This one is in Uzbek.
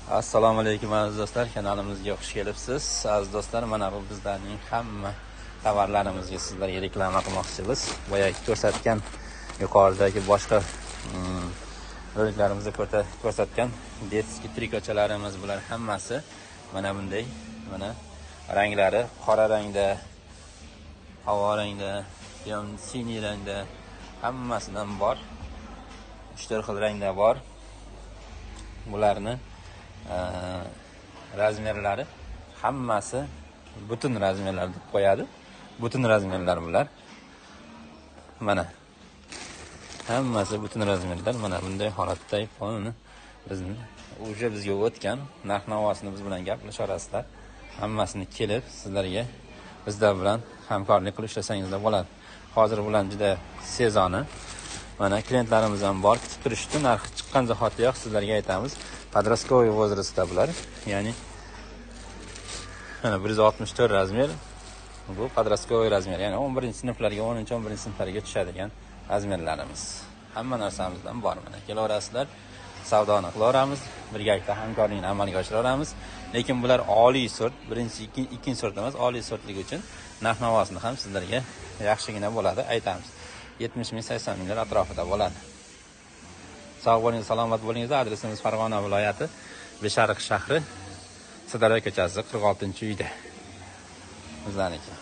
Assalomu alaykum aziz do'stlar, kanalimizga xush kelibsiz. Aziz do'stlar, mana bu bizlarning hamma tovarlarimizga sizlarga reklama qilmoqchimiz. Boyagi ko'rsatgan yuqoridagi boshqa roliklarimizni ko'rsatgan detskiy trikochalarimiz bular hammasi mana bunday, mana ranglari qora rangda, havo rangda, siniy rangda hammasidan bor. 3-4 xil rangda bor. Bularni razmerlari hammasi butun razmerlar deb qo'yadi. Butun razmerlar bular. Mana hammasi butun razmerlar. Mana bunday holatda iPhone'ni bizga o'tgan, narx-navosini biz bilan gaplasharasizlar. Hammasini kelib sizlarga bizlar bilan hamkorlik qilib ishlasangizlar bo'ladi. Hozir bilan juda sezoni. Mana klientlarimiz ham bor, kutib turishdi. Narxi chiqqan zahotiyoq sizlarga aytamiz. Подростковый возрастda bular. Ya'ni mana 164 razmer. Bu подростковый razmer. Ya'ni 11-sinflarga, 10-11-sinflarga tushadigan razmerlarimiz. Hamma narsamizdan bor. Mana kelaverasizlar, savdoni qilaveramiz, birgalikda hamkorlikni amalga oshiraveramiz. Lekin bular oliy sort, birinchi, ikkinchi sort emas, oliy sortligi uchun narx-navosini ham sizlarga yaxshigina bo'ladi, aytamiz. 70 ming, 80 minglar atrofida bo'ladi. Sog' bo'ling, salomat bo'lingizlar. Adresimiz Farg'ona viloyati, Beshariq shahri, Sirdaryo ko'chasi 46-uyda. Bizlarniki.